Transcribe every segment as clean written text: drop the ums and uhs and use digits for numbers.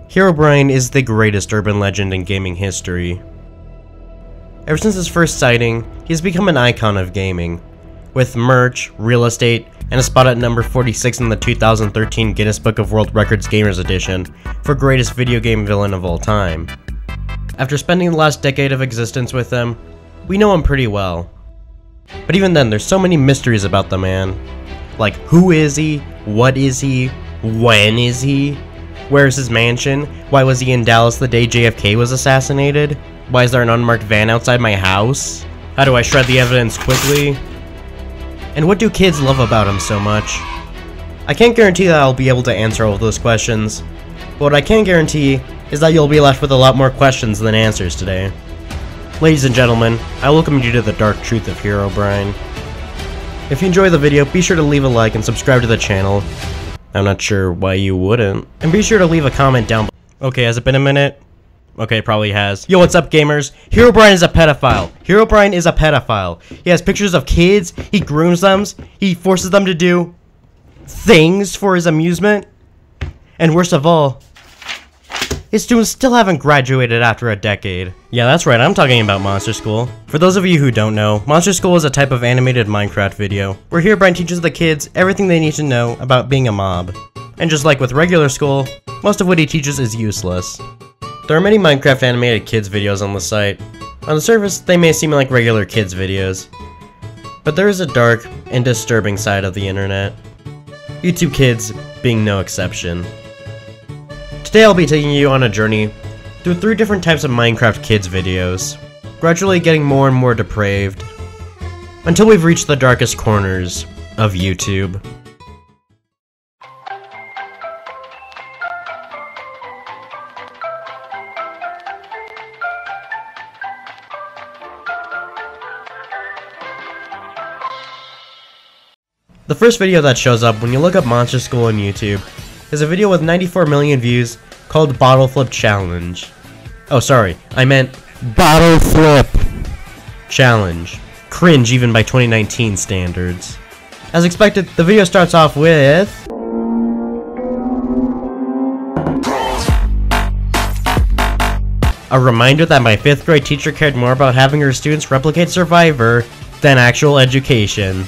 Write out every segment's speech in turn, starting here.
Herobrine is the greatest urban legend in gaming history. Ever since his first sighting, he has become an icon of gaming, with merch, real estate, and a spot at number 46 in the 2013 Guinness Book of World Records Gamers Edition for greatest video game villain of all time. After spending the last decade of existence with him, we know him pretty well. But even then, there's so many mysteries about the man. Like, who is he? What is he? When is he? Where is his mansion? Why was he in Dallas the day JFK was assassinated? Why is there an unmarked van outside my house? How do I shred the evidence quickly? And what do kids love about him so much? I can't guarantee that I'll be able to answer all of those questions, but what I can guarantee is that you'll be left with a lot more questions than answers today. Ladies and gentlemen, I welcome you to the dark truth of Herobrine. If you enjoy the video, be sure to leave a like and subscribe to the channel. I'm not sure why you wouldn't. And be sure to leave a comment down below. Okay, has it been a minute? Okay, it probably has. Yo, what's up, gamers? Herobrine is a pedophile. Herobrine is a pedophile. He has pictures of kids, he grooms them, he forces them to do things for his amusement. And worst of all, his students still haven't graduated after a decade. Yeah, that's right, I'm talking about Monster School. For those of you who don't know, Monster School is a type of animated Minecraft video, where Herobrine teaches the kids everything they need to know about being a mob. And just like with regular school, most of what he teaches is useless. There are many Minecraft animated kids videos on the site. On the surface, they may seem like regular kids videos, but there is a dark and disturbing side of the internet. YouTube Kids being no exception. Today I'll be taking you on a journey through 3 different types of Minecraft kids videos, gradually getting more and more depraved, until we've reached the darkest corners of YouTube. The first video that shows up when you look up Monster School on YouTube is a video with 94 million views called Bottle Flip Challenge. Oh, sorry, I meant Bottle Flip Challenge. Cringe even by 2019 standards. As expected, the video starts off with a reminder that my 5th grade teacher cared more about having her students replicate Survivor than actual education.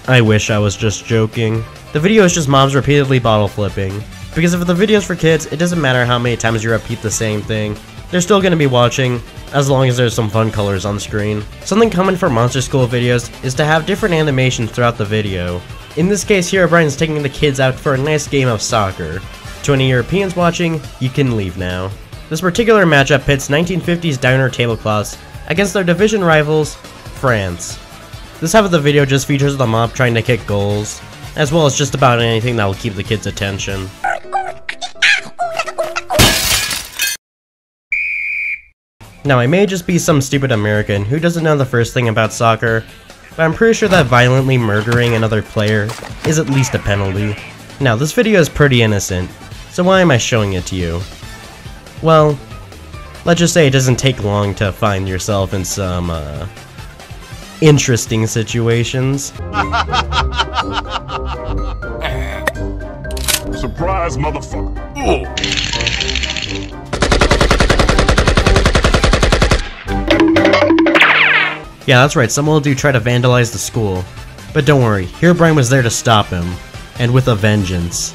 I wish I was just joking. The video is just moms repeatedly bottle flipping. Because if the video's for kids, it doesn't matter how many times you repeat the same thing. They're still gonna be watching, as long as there's some fun colors on screen. Something common for Monster School videos is to have different animations throughout the video. In this case, Herobrine is taking the kids out for a nice game of soccer. To any Europeans watching, you can leave now. This particular matchup pits 1950s diner tablecloths against their division rivals, France. This half of the video just features the mob trying to kick goals, as well as just about anything that will keep the kids' attention. Now, I may just be some stupid American who doesn't know the first thing about soccer, but I'm pretty sure that violently murdering another player is at least a penalty. Now, this video is pretty innocent, so why am I showing it to you? Well, let's just say it doesn't take long to find yourself in some, interesting situations. Surprise, motherfucker. Ooh. Yeah, that's right, someone will try to vandalize the school. But don't worry, Herobrine was there to stop him, and with a vengeance.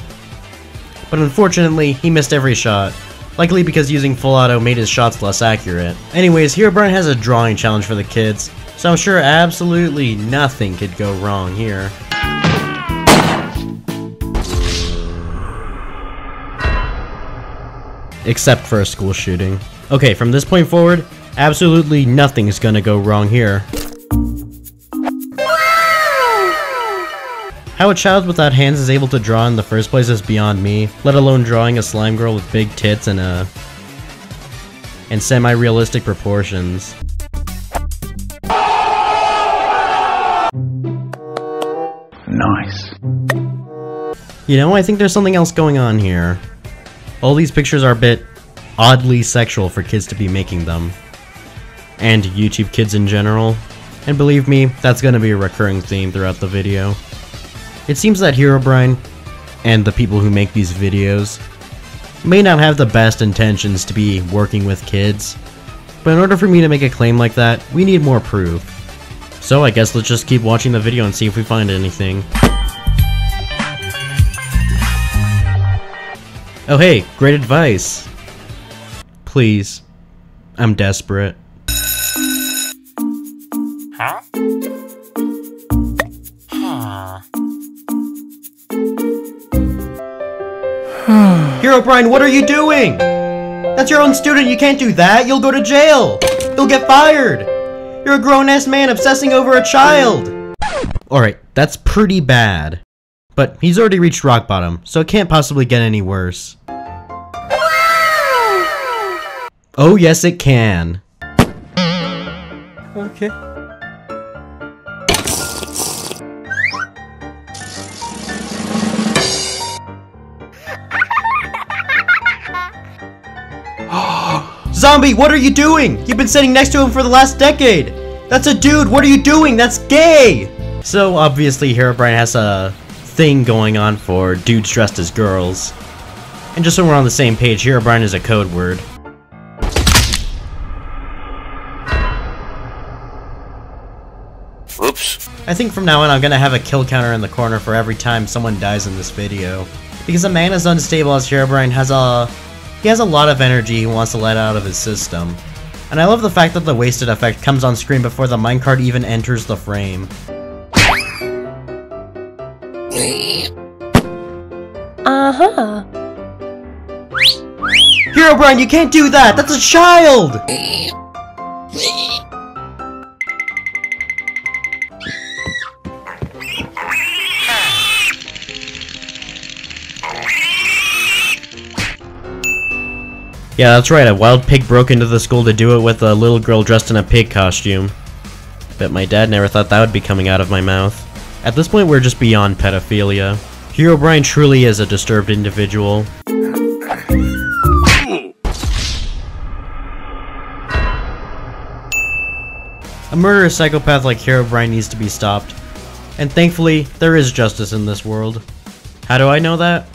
But unfortunately, he missed every shot, likely because using full auto made his shots less accurate. Anyways, Herobrine has a drawing challenge for the kids, so I'm sure absolutely nothing could go wrong here. Except for a school shooting. Okay, from this point forward, absolutely nothing is gonna go wrong here. How a child without hands is able to draw in the first place is beyond me, let alone drawing a slime girl with big tits and semi-realistic proportions. Nice. You know, I think there's something else going on here. All these pictures are a bit oddly sexual for kids to be making them. And YouTube kids in general. And believe me, that's gonna be a recurring theme throughout the video. It seems that Herobrine, and the people who make these videos, may not have the best intentions to be working with kids, but in order for me to make a claim like that, we need more proof. So I guess let's just keep watching the video and see if we find anything. Oh hey, great advice. Please. I'm desperate. Huh? Herobrine, what are you doing? That's your own student, you can't do that, you'll go to jail! You'll get fired! You're a grown-ass man obsessing over a child! Alright, that's pretty bad. But he's already reached rock bottom, so it can't possibly get any worse. Oh yes it can. Okay. Zombie, what are you doing? You've been sitting next to him for the last decade! That's a dude, what are you doing? That's gay! So obviously Herobrine has a thing going on for dudes dressed as girls. And just so we're on the same page, Herobrine is a code word. Oops. I think from now on I'm gonna have a kill counter in the corner for every time someone dies in this video. Because a man as unstable as Herobrine has a lot of energy he wants to let out of his system. And I love the fact that the wasted effect comes on screen before the minecart even enters the frame. Uh-huh. Herobrine, you can't do that! That's a child! Yeah, that's right, a wild pig broke into the school to do it with a little girl dressed in a pig costume. Bet my dad never thought that would be coming out of my mouth. At this point, we're just beyond pedophilia. Herobrine truly is a disturbed individual. A murderous psychopath like Herobrine needs to be stopped. And thankfully, there is justice in this world. How do I know that?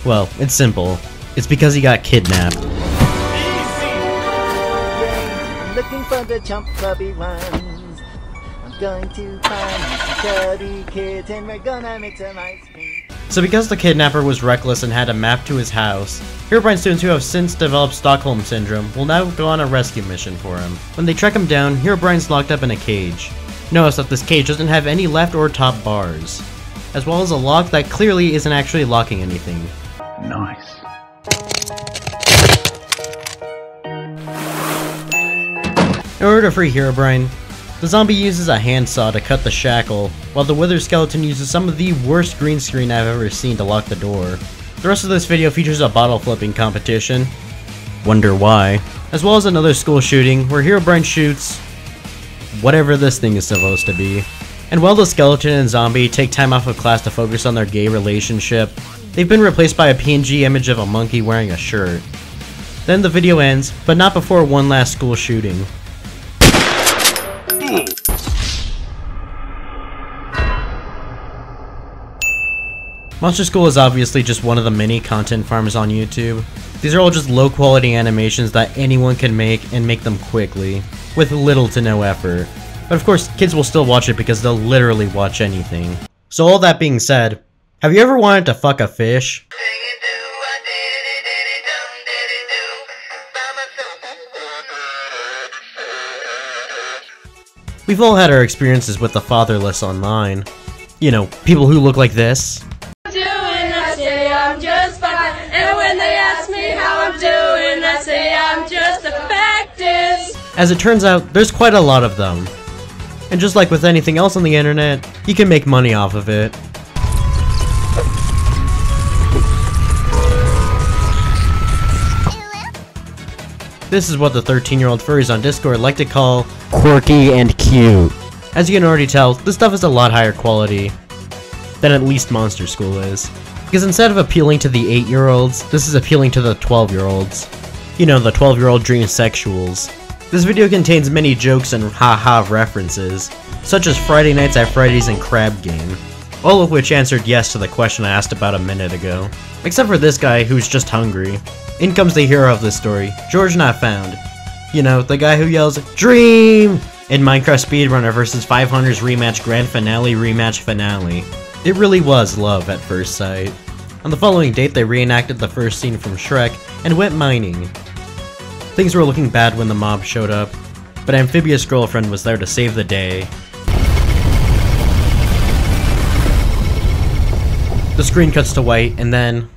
Well, it's simple. It's because he got kidnapped. Looking for the chump clubby ones. I'm going to find some chubby kids and we're gonna make some ice cream. So because the kidnapper was reckless and had a map to his house, Herobrine students who have since developed Stockholm Syndrome will now go on a rescue mission for him. When they track him down, Herobrine's locked up in a cage. Notice that this cage doesn't have any left or top bars, as well as a lock that clearly isn't actually locking anything. Nice. In order to free Herobrine, the zombie uses a handsaw to cut the shackle, while the withered skeleton uses some of the worst green screen I've ever seen to lock the door. The rest of this video features a bottle flipping competition, wonder why, as well as another school shooting where Herobrine shoots whatever this thing is supposed to be. And while the skeleton and zombie take time off of class to focus on their gay relationship, they've been replaced by a PNG image of a monkey wearing a shirt. Then the video ends, but not before one last school shooting. Monster School is obviously just one of the many content farms on YouTube. These are all just low quality animations that anyone can make and make them quickly, with little to no effort. But of course, kids will still watch it because they'll literally watch anything. So all that being said, have you ever wanted to fuck a fish? We've all had our experiences with the fatherless online. You know, people who look like this. I say I'm just fine. And when they ask me how I'm doing, I say I'm just effective. As it turns out, there's quite a lot of them. And just like with anything else on the internet, you can make money off of it. This is what the 13-year-old furries on Discord like to call quirky and cute. As you can already tell, this stuff is a lot higher quality than at least Monster School is. Because instead of appealing to the 8-year-olds, this is appealing to the 12-year-olds. You know, the 12-year-old dream sexuals. This video contains many jokes and haha references, such as Friday Nights at Freddy's and Crab Game. all of which answered yes to the question I asked about a minute ago. Except for this guy who's just hungry. In comes the hero of this story, George Not Found. You know, the guy who yells, "Dream!" in Minecraft Speedrunner vs 500's rematch grand finale rematch finale. It really was love at first sight. On the following date, they reenacted the first scene from Shrek and went mining. Things were looking bad when the mob showed up, but Amphibious Girlfriend was there to save the day. The screen cuts to white, and then...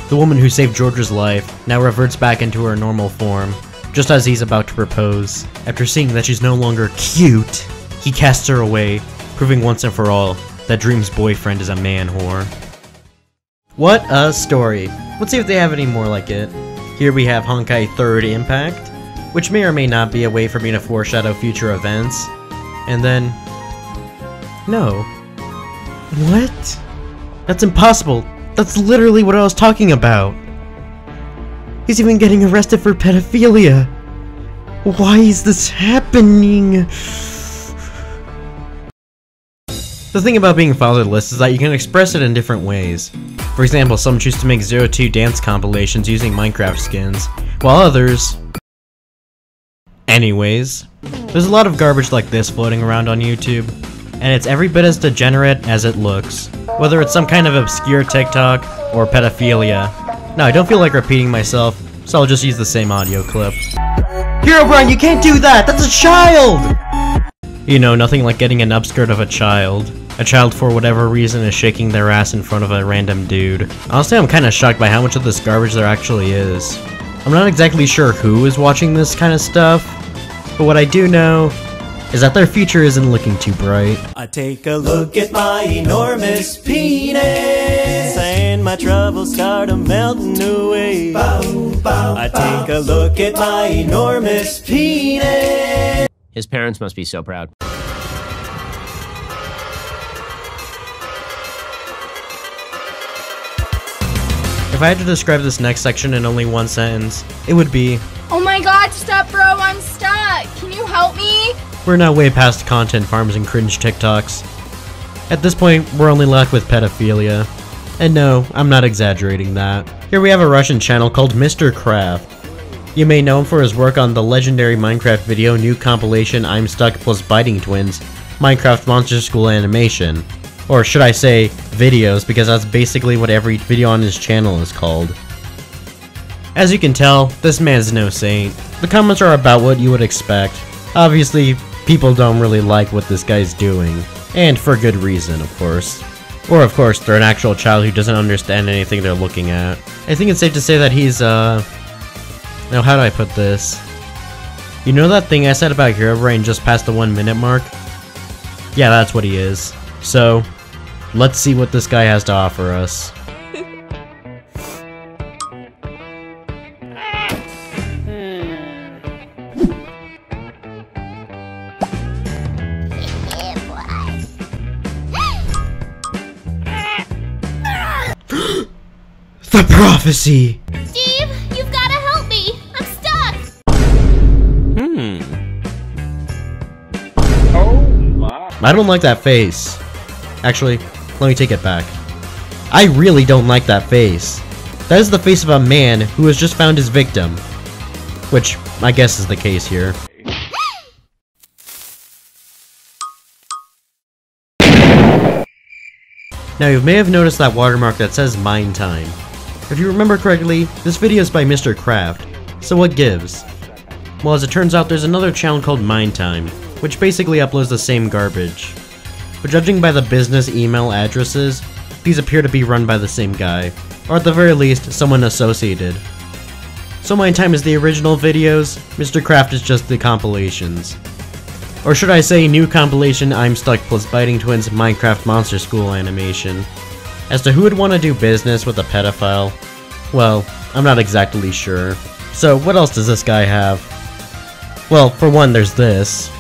the woman who saved George's life now reverts back into her normal form, just as he's about to propose. After seeing that she's no longer cute, he casts her away, proving once and for all that Dream's boyfriend is a man whore. What a story. Let's see if they have any more like it. Here we have Honkai 3rd Impact, which may or may not be a way for me to foreshadow future events. And then... no. What? That's impossible. That's literally what I was talking about. He's even getting arrested for pedophilia. Why is this happening? The thing about being fatherless is that you can express it in different ways. For example, some choose to make 02 dance compilations using Minecraft skins, while others... Anyways, there's a lot of garbage like this floating around on YouTube, and it's every bit as degenerate as it looks. Whether it's some kind of obscure TikTok, or pedophilia. Now, I don't feel like repeating myself, so I'll just use the same audio clip. Herobrine, you can't do that! That's a child! You know, nothing like getting an upskirt of a child. A child, for whatever reason, is shaking their ass in front of a random dude. Honestly, I'm kinda shocked by how much of this garbage there actually is. I'm not exactly sure who is watching this kind of stuff, but what I do know is that their future isn't looking too bright. I take a look at my enormous penis, and my troubles start melting away. I take a look at my enormous penis. His parents must be so proud. If I had to describe this next section in only one sentence, it would be, Oh my god, stop bro, I'm stuck! Can you help me? we're now way past content farms and cringe TikToks. At this point, we're only left with pedophilia. And no, I'm not exaggerating that. Here we have a Russian channel called Mr. Craft. You may know him for his work on the legendary Minecraft video new compilation I'm Stuck plus Biting Twins, Minecraft Monster School Animation. Or should I say, videos, because that's basically what every video on his channel is called. As you can tell, this man's no saint. The comments are about what you would expect. Obviously, people don't really like what this guy's doing. And for good reason, of course. Or of course, they're an actual child who doesn't understand anything they're looking at. I think it's safe to say that he's, now how do I put this? You know that thing I said about Herobrine just past the 1 minute mark? Yeah, that's what he is. So, let's see what this guy has to offer us. The prophecy! Steve, you've gotta help me! I'm stuck! I don't like that face. Actually, let me take it back. I really don't like that face. That is the face of a man who has just found his victim. Which, I guess is the case here. Now you may have noticed that watermark that says Mine Time. If you remember correctly, this video is by Mr. Craft, so what gives? Well, as it turns out, there's another channel called Mine Time, which basically uploads the same garbage. But judging by the business email addresses, these appear to be run by the same guy, or at the very least, someone associated. So Mine Time is the original videos, Mr. Craft is just the compilations. Or should I say, new compilation I'm Stuck plus Biting Twins Minecraft Monster School animation. As to who would want to do business with a pedophile, well, I'm not exactly sure. So what else does this guy have? Well, for one, there's this.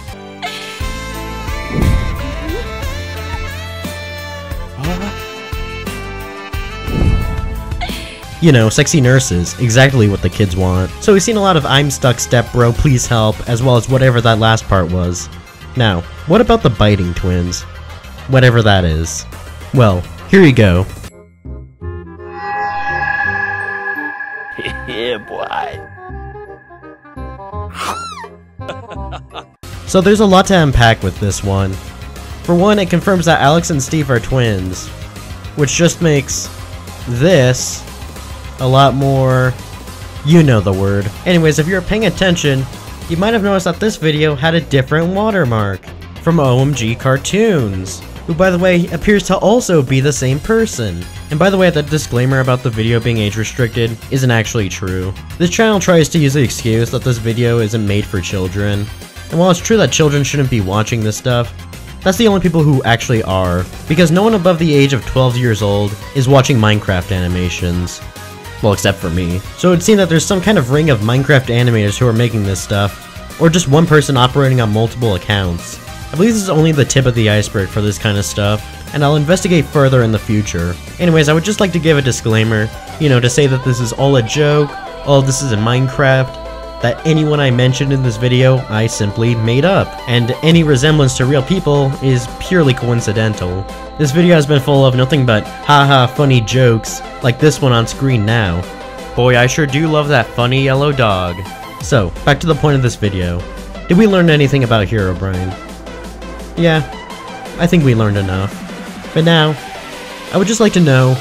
You know, sexy nurses, exactly what the kids want. So we've seen a lot of I'm stuck step bro, please help, as well as whatever that last part was. Now, what about the biting twins? Whatever that is. Well, here you go. Yeah, boy. So there's a lot to unpack with this one. For one, it confirms that Alex and Steve are twins, which just makes this a lot more, you know the word. Anyways, if you're paying attention, you might have noticed that this video had a different watermark from OMG Cartoons, who by the way appears to also be the same person. And by the way, that disclaimer about the video being age restricted isn't actually true. This channel tries to use the excuse that this video isn't made for children. And while it's true that children shouldn't be watching this stuff, that's the only people who actually are, because no one above the age of 12 years old is watching Minecraft animations. Well, except for me. So it would seem that there's some kind of ring of Minecraft animators who are making this stuff, or just one person operating on multiple accounts. I believe this is only the tip of the iceberg for this kind of stuff, and I'll investigate further in the future. Anyways, I would just like to give a disclaimer, you know, to say that this is all a joke, all of this is in Minecraft, that anyone I mentioned in this video, I simply made up, and any resemblance to real people is purely coincidental. This video has been full of nothing but haha funny jokes, like this one on screen now. Boy, I sure do love that funny yellow dog. So, back to the point of this video. Did we learn anything about Herobrine? Yeah, I think we learned enough. But now, I would just like to know,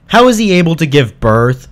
how is he able to give birth